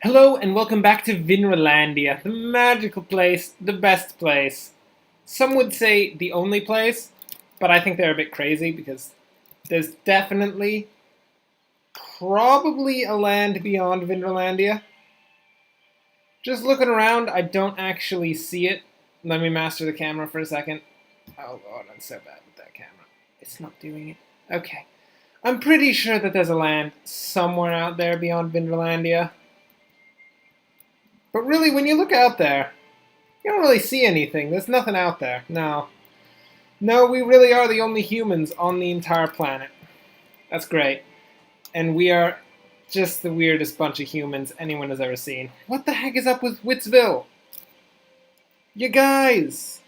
Hello and welcome back to Vinralandia, the magical place, the best place. Some would say the only place, but I think they're a bit crazy because there's definitely, probably a land beyond Vinralandia. Just looking around, I don't actually see it. Let me master the camera for a second. Oh lord, I'm so bad with that camera. It's not doing it. Okay. I'm pretty sure that there's a land somewhere out there beyond Vinralandia. But really, when you look out there, you don't really see anything. There's nothing out there. No. No, we really are the only humans on the entire planet. That's great. And we are just the weirdest bunch of humans anyone has ever seen. What the heck is up with Wittsville? You guys!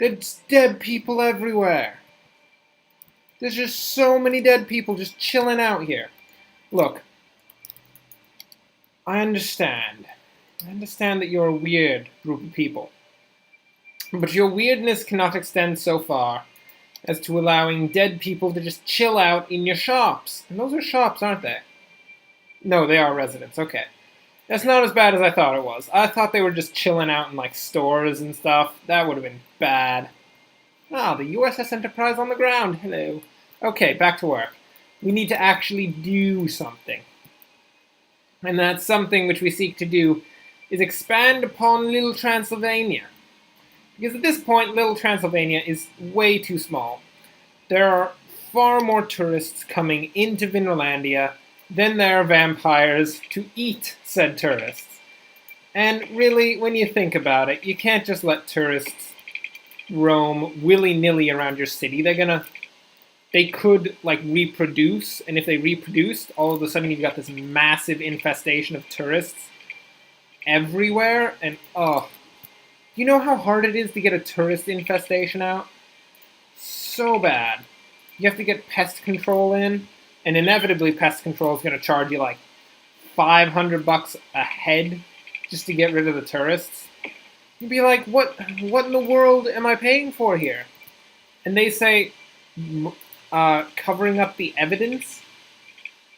There's dead people everywhere. There's just so many dead people just chilling out here. Look, I understand. I understand that you're a weird group of people. But your weirdness cannot extend so far as to allowing dead people to just chill out in your shops. And those are shops, aren't they? No, they are residents. Okay. That's not as bad as I thought it was. I thought they were just chilling out in, like, stores and stuff. That would have been bad. Ah, the USS Enterprise on the ground. Hello. Okay, back to work. We need to actually do something. And that something which we seek to do is expand upon Lil Transylvania. Because at this point, Lil Transylvania is way too small. There are far more tourists coming into Vinralandia than there are vampires to eat said tourists. And really, when you think about it, you can't just let tourists roam willy-nilly around your city. They could, like, reproduce, and if they reproduced, all of a sudden you've got this massive infestation of tourists everywhere, and you know how hard it is to get a tourist infestation out? So bad. You have to get pest control in, and inevitably pest control is going to charge you like $500 a head just to get rid of the tourists. You'd be like, what in the world am I paying for here? And they say, covering up the evidence?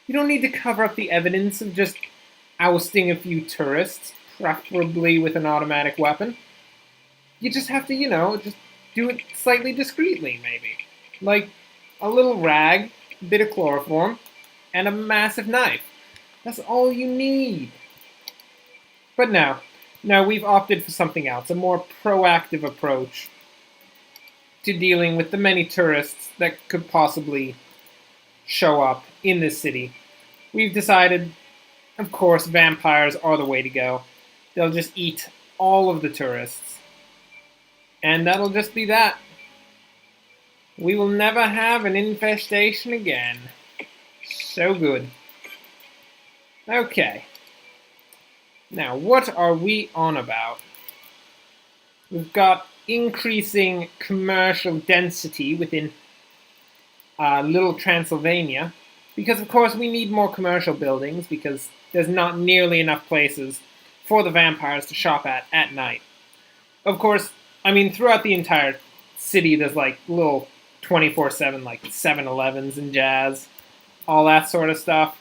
You don't need to cover up the evidence of just ousting a few tourists, preferably with an automatic weapon. You just have to, just do it slightly discreetly, maybe. Like a little rag, a bit of chloroform, and a massive knife. That's all you need. But now we've opted for something else, a more proactive approach to dealing with the many tourists that could possibly show up in this city. We've decided, of course, vampires are the way to go. They'll just eat all of the tourists. And that'll just be that. We will never have an infestation again. So good. Okay. Now, what are we on about? We've got increasing commercial density within Lil Transylvania. Because, of course, we need more commercial buildings because there's not nearly enough places for the vampires to shop at night. Of course, I mean, throughout the entire city, there's like little 24/7, like 7-Elevens and jazz, all that sort of stuff.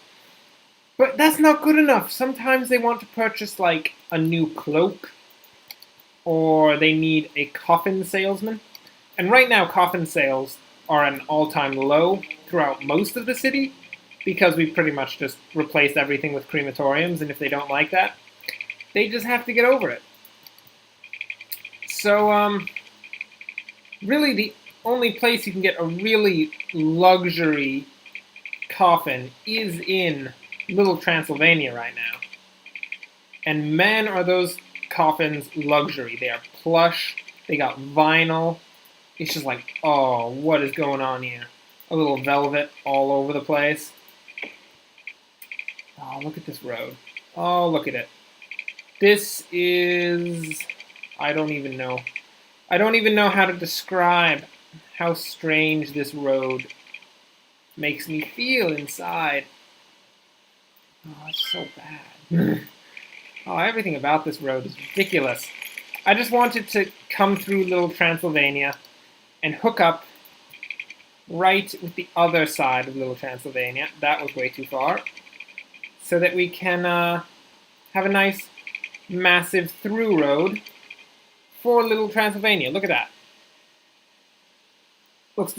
But that's not good enough. Sometimes they want to purchase like a new cloak, or they need a coffin salesman. And right now, coffin sales are at an all-time low throughout most of the city because we've pretty much just replaced everything with crematoriums, and if they don't like that, they just have to get over it. So, really the only place you can get a really luxury coffin is in Lil Transylvania right now. And man, are those coffins luxury. They are plush, they got vinyl. It's just like, oh, what is going on here? A little velvet all over the place. Oh, look at this road. Oh, look at it. This is... I don't even know. I don't even know how to describe how strange this road makes me feel inside. Oh, it's so bad. Oh, everything about this road is ridiculous. I just wanted to come through Lil Transylvania and hook up right with the other side of Lil Transylvania. That was way too far. So that we can have a nice, massive through road for Little Transylvania. Look at that. Look,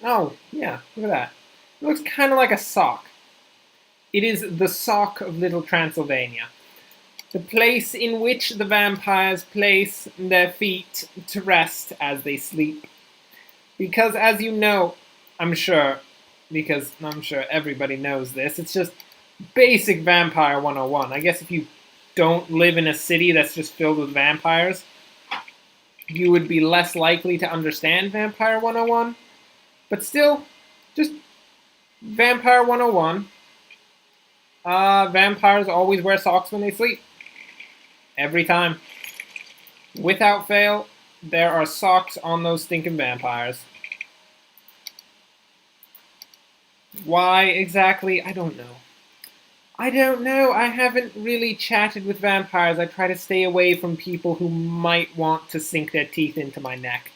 oh, yeah, look at that. It looks kind of like a sock. It is the sock of Little Transylvania. The place in which the vampires place their feet to rest as they sleep. Because as you know, I'm sure everybody knows this, it's just basic Vampire 101. I guess if you don't live in a city that's just filled with vampires, you would be less likely to understand Vampire 101. But still, just Vampire 101. Vampires always wear socks when they sleep. Every time. Without fail, there are socks on those stinking vampires. Why exactly? I don't know. I haven't really chatted with vampires. I try to stay away from people who might want to sink their teeth into my neck.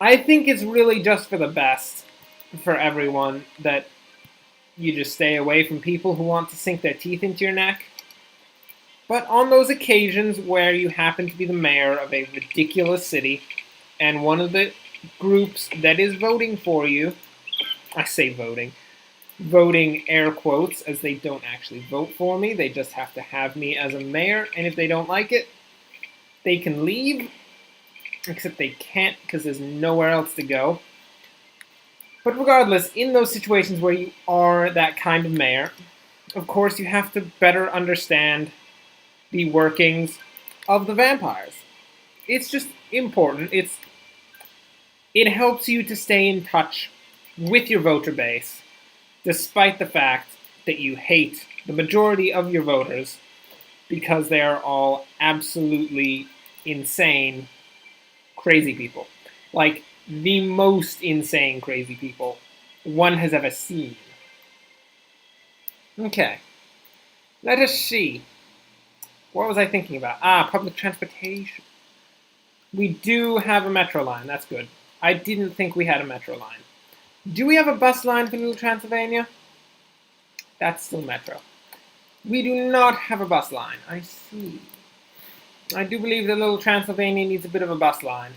I think it's really just for the best for everyone that you just stay away from people who want to sink their teeth into your neck. But on those occasions where you happen to be the mayor of a ridiculous city, and one of the groups that is voting for you, I say voting air quotes, as they don't actually vote for me, they just have to have me as a mayor, and if they don't like it, they can leave, except they can't because there's nowhere else to go. But regardless, in those situations where you are that kind of mayor, of course you have to better understand the workings of the vampires. It's just important. It helps you to stay in touch with your voter base, despite the fact that you hate the majority of your voters because they are all absolutely insane, crazy people. Like, the most insane crazy people one has ever seen. Okay. Let us see. What was I thinking about? Public transportation. We do have a metro line. That's good. I didn't think we had a metro line. Do we have a bus line for Little Transylvania? That's still metro. We do not have a bus line. I see. I do believe that Little Transylvania needs a bit of a bus line.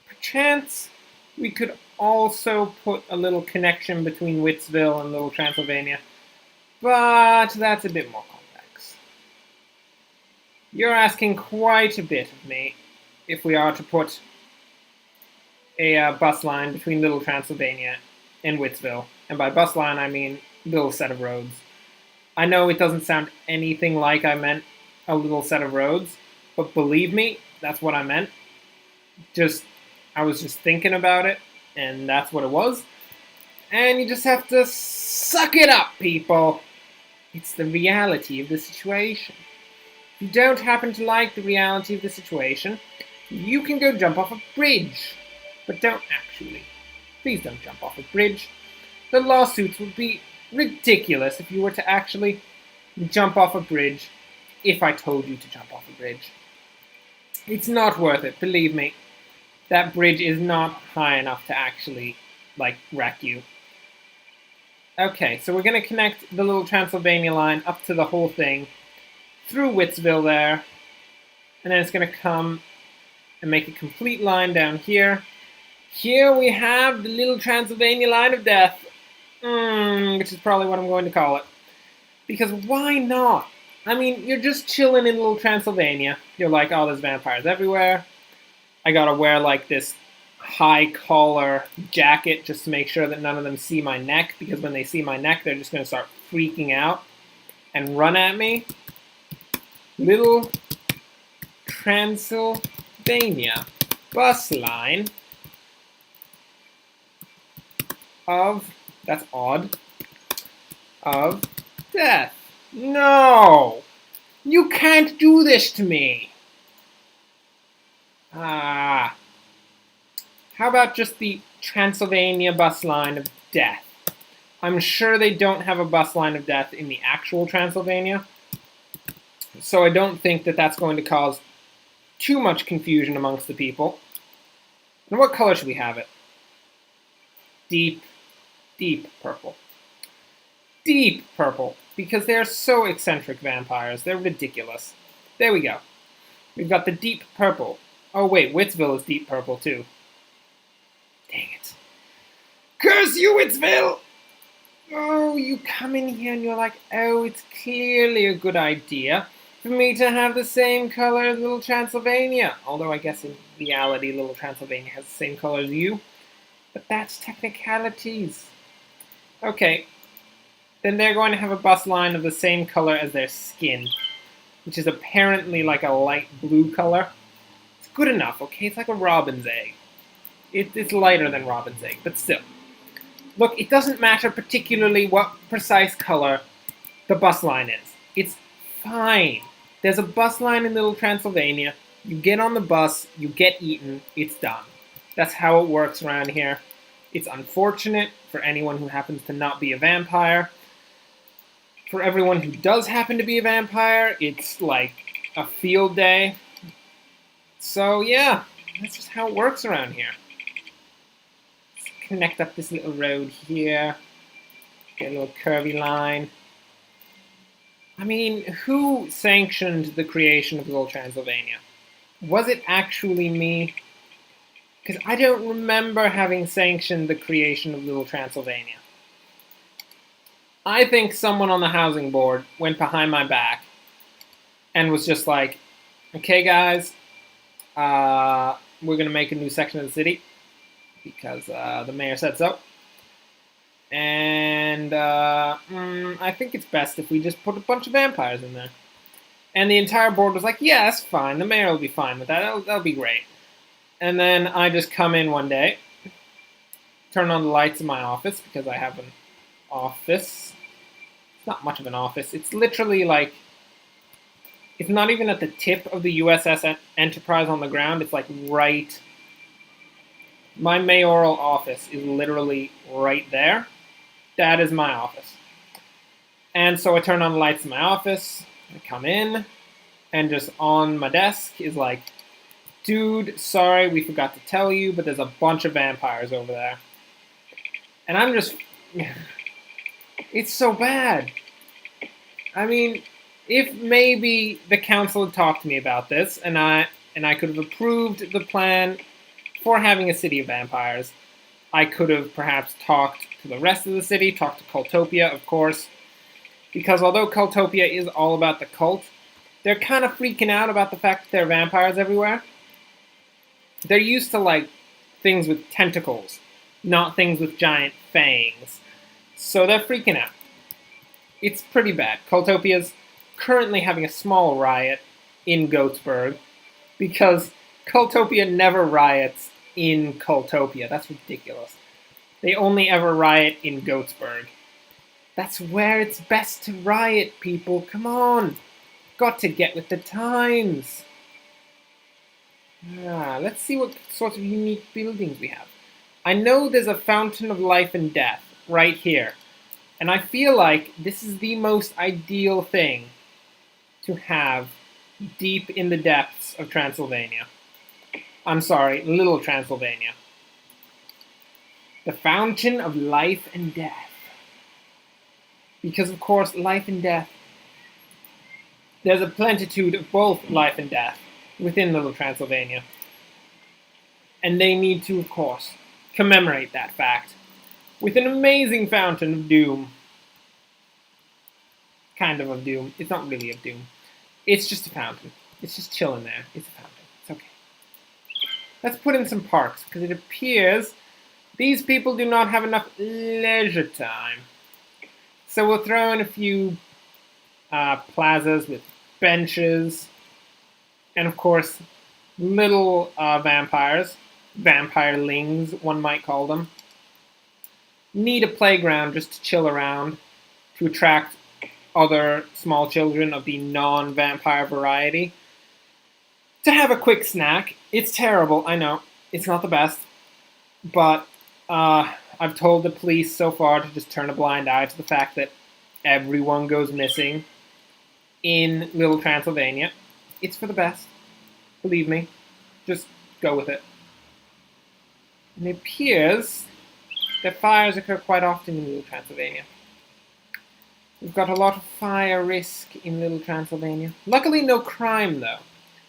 Perchance, we could also put a little connection between Wittsville and Little Transylvania, but that's a bit more complex. You're asking quite a bit of me if we are to put a bus line between Little Transylvania and Wittsville. And by bus line, I mean little set of roads. I know it doesn't sound anything like I meant a little set of roads, but believe me, that's what I meant. I was just thinking about it, and that's what it was. And you just have to suck it up, people. It's the reality of the situation. If you don't happen to like the reality of the situation, you can go jump off a bridge. But don't actually. Please don't jump off a bridge. The lawsuits would be ridiculous if you were to actually jump off a bridge if I told you to jump off a bridge. It's not worth it, believe me. That bridge is not high enough to actually, wreck you. Okay, so we're going to connect the Little Transylvania line up to the whole thing through Wittsville there. And then it's going to come and make a complete line down here. Here we have the Little Transylvania line of death, which is probably what I'm going to call it. Because why not? I mean, you're just chilling in Little Transylvania. You're like, oh, there's vampires everywhere. I gotta wear this high collar jacket just to make sure that none of them see my neck, because when they see my neck, they're just gonna start freaking out and run at me. Little Transylvania bus line that's odd, of death. No! You can't do this to me! How about just the Transylvania bus line of death? I'm sure they don't have a bus line of death in the actual Transylvania, so I don't think that that's going to cause too much confusion amongst the people. And what color should we have it? Deep purple. Deep purple. because they're so eccentric vampires. They're ridiculous. There we go. We've got the deep purple. Oh wait, Wittsville is deep purple too. Dang it. Curse you, Wittsville! Oh, you come in here and you're like, oh, it's clearly a good idea for me to have the same color as Lil Transylvania. Although I guess in reality, Lil Transylvania has the same color as you. But that's technicalities. Okay. Then they're going to have a bus line of the same color as their skin, which is apparently like a light blue color. It's good enough, okay? It's like a robin's egg. It's lighter than robin's egg, but still. Look, it doesn't matter particularly what precise color the bus line is. It's fine. There's a bus line in Little Transylvania. You get on the bus, you get eaten, it's done. That's how it works around here. It's unfortunate for anyone who happens to not be a vampire. For everyone who does happen to be a vampire, it's like a field day. So yeah, that's just how it works around here. Let's connect up this little road here. Get a little curvy line. I mean, who sanctioned the creation of Lil Transylvania? Was it actually me? Because I don't remember having sanctioned the creation of Lil Transylvania. I think someone on the housing board went behind my back and was just like, okay guys, we're going to make a new section of the city because the mayor said so. And I think it's best if we just put a bunch of vampires in there. And the entire board was like, yeah, that's fine. The mayor will be fine with that. That'll be great. And then I just come in one day, turn on the lights in my office because I have an office. It's not much of an office. It's literally like, it's not even at the tip of the USS Enterprise on the ground. It's like right, my mayoral office is literally right there. That is my office. And so I turn on the lights in my office, I come in, and just on my desk is like, dude, sorry, we forgot to tell you, but there's a bunch of vampires over there. And I'm just, it's so bad. I mean, if maybe the council had talked to me about this, and I could have approved the plan for having a city of vampires, I could have perhaps talked to the rest of the city, talked to Cultopia, of course, because although Cultopia is all about the cult, they're kind of freaking out about the fact that there are vampires everywhere. They're used to, like, things with tentacles, not things with giant fangs. So they're freaking out. It's pretty bad. Cultopia's currently having a small riot in Goatsburg because Cultopia never riots in Cultopia. That's ridiculous. They only ever riot in Goatsburg. That's where it's best to riot, people. Come on. Got to get with the times. Let's see what sorts of unique buildings we have. I know there's a fountain of life and death right here. And I feel like this is the most ideal thing to have deep in the depths of Transylvania. I'm sorry, Little Transylvania. The fountain of life and death. Because, of course, life and death. There's a plenitude of both life and death within Little Transylvania. And they need to, of course, commemorate that fact with an amazing fountain of doom. Kind of doom. It's not really of doom. It's just a fountain. It's just chilling there. It's a fountain. It's okay. Let's put in some parks, because it appears these people do not have enough leisure time. So we'll throw in a few plazas with benches, and of course, little vampires, vampirelings, one might call them, need a playground just to chill around, to attract other small children of the non-vampire variety, to have a quick snack. It's terrible, I know, it's not the best, but I've told the police so far to just turn a blind eye to the fact that everyone goes missing in Little Transylvania. It's for the best. Believe me. Just go with it. And it appears that fires occur quite often in Little Transylvania. We've got a lot of fire risk in Little Transylvania. Luckily no crime though,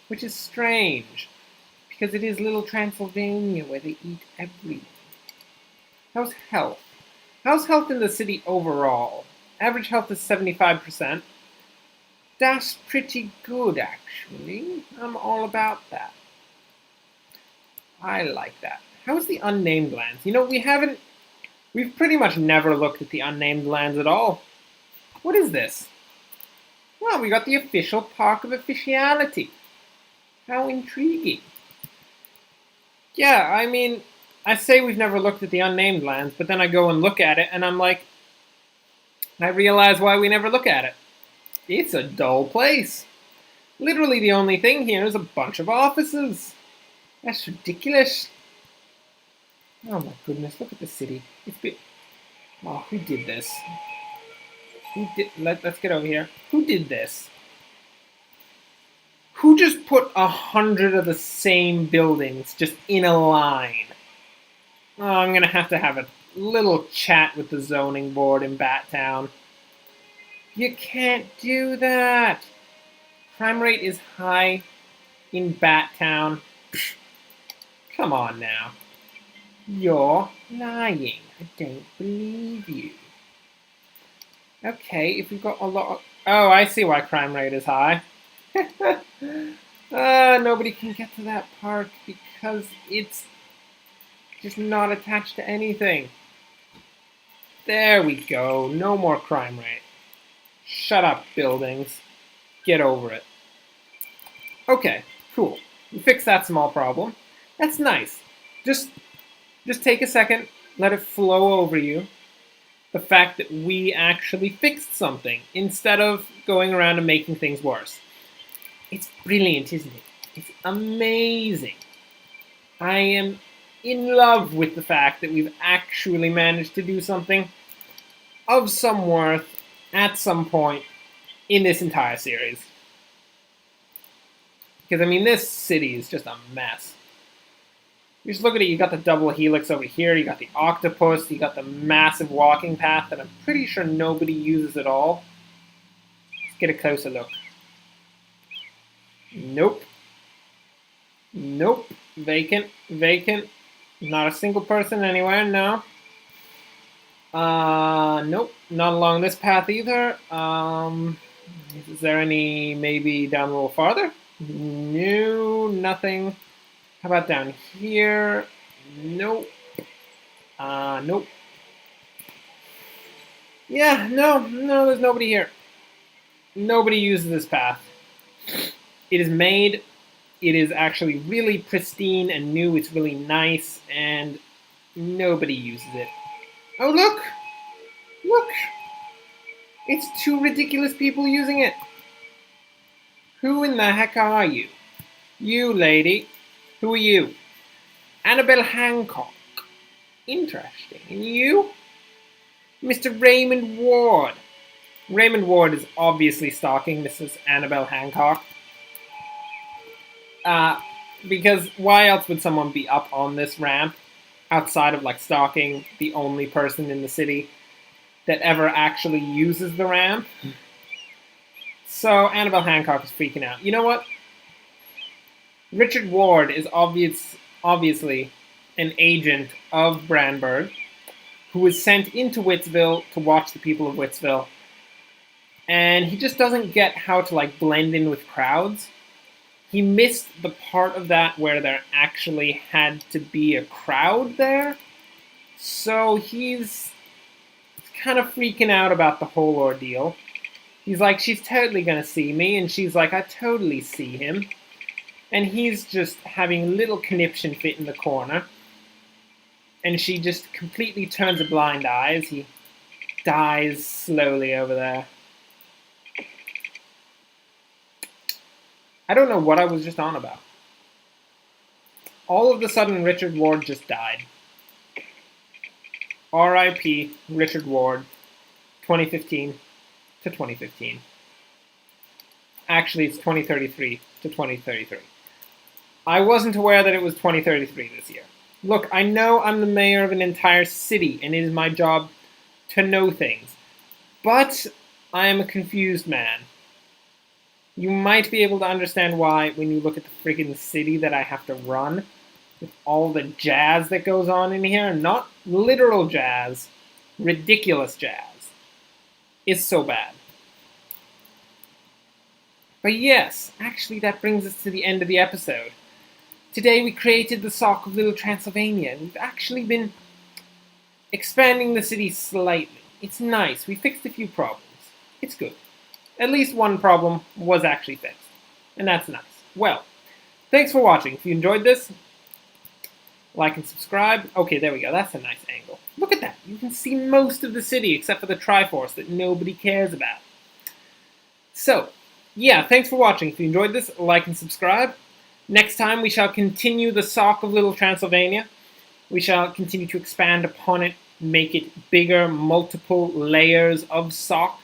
which is strange, because it is Little Transylvania where they eat everything. How's health? How's health in the city overall? Average health is 75%. That's pretty good, actually. I'm all about that. I like that. How's the unnamed lands? You know, we've pretty much never looked at the unnamed lands at all. What is this? Well, we got the official Park of Officiality. How intriguing. Yeah, I mean, I say we've never looked at the unnamed lands, but then I go and look at it, and I'm like, I realize why we never look at it. It's a dull place. Literally the only thing here is a bunch of offices. That's ridiculous. Oh my goodness, look at the city. It's been... Oh, who did this? Let's get over here. Who did this? Who just put 100 of the same buildings just in a line? Oh, I'm gonna have a little chat with the zoning board in Battown. You can't do that. Crime rate is high in Battown. Psh, come on now. You're lying. I don't believe you. Okay, if we've got a lot of... Oh, I see why crime rate is high. Nobody can get to that park because it's just not attached to anything. There we go. No more crime rate. Shut up, buildings. Get over it. Okay, cool. We fixed that small problem. That's nice. Just take a second, let it flow over you. The fact that we actually fixed something instead of going around and making things worse. It's brilliant, isn't it? It's amazing. I am in love with the fact that we've actually managed to do something of some worth at some point in this entire series. Because, I mean, this city is just a mess. You just look at it, you got the double helix over here, you got the octopus, you got the massive walking path that I'm pretty sure nobody uses at all. Let's get a closer look. Nope. Nope. Vacant. Vacant. Not a single person anywhere, no. Nope. Not along this path either. Is there any maybe down a little farther? No, nothing. How about down here? Nope. Nope. Yeah, no, there's nobody here. Nobody uses this path. It is made, it is actually really pristine and new, it's really nice, and nobody uses it. Oh, look! Look! It's two ridiculous people using it. Who in the heck are you? You, lady. Who are you? Annabelle Hancock. Interesting. And you? Mr. Raymond Ward. Raymond Ward is obviously stalking Mrs. Annabelle Hancock. Because why else would someone be up on this ramp outside of like stalking the only person in the city that ever actually uses the ramp? So Annabelle Hancock is freaking out. You know what? Richard Ward is obviously an agent of Branberg who was sent into Wittsville to watch the people of Wittsville. And he just doesn't get how to like blend in with crowds. He missed the part of that where there actually had to be a crowd there. So he's kind of freaking out about the whole ordeal. He's like, she's totally gonna see me, and she's like, I totally see him. And he's just having a little conniption fit in the corner. And she just completely turns a blind eye as he dies slowly over there. I don't know what I was just on about. All of a sudden, Richard Ward just died. R.I.P. Richard Ward, 2015 to 2015. Actually, it's 2033 to 2033. I wasn't aware that it was 2033 this year. Look, I know I'm the mayor of an entire city, and it is my job to know things. But I am a confused man. You might be able to understand why when you look at the friggin' city that I have to run, with all the jazz that goes on in here, not literal jazz, ridiculous jazz, is so bad. But yes, actually that brings us to the end of the episode. Today we created the sock of Lil Transylvania, and we've actually been expanding the city slightly. It's nice. We fixed a few problems. It's good. At least one problem was actually fixed. And that's nice. Well, thanks for watching. If you enjoyed this, like and subscribe. Okay, there we go. That's a nice angle. Look at that. You can see most of the city except for the Triforce that nobody cares about. So, yeah, thanks for watching. If you enjoyed this, like and subscribe. Next time we shall continue the sock of Lil Transylvania. We shall continue to expand upon it, make it bigger, multiple layers of sock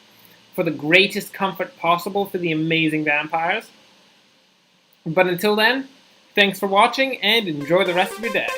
for the greatest comfort possible for the amazing vampires. But until then, thanks for watching and enjoy the rest of your day.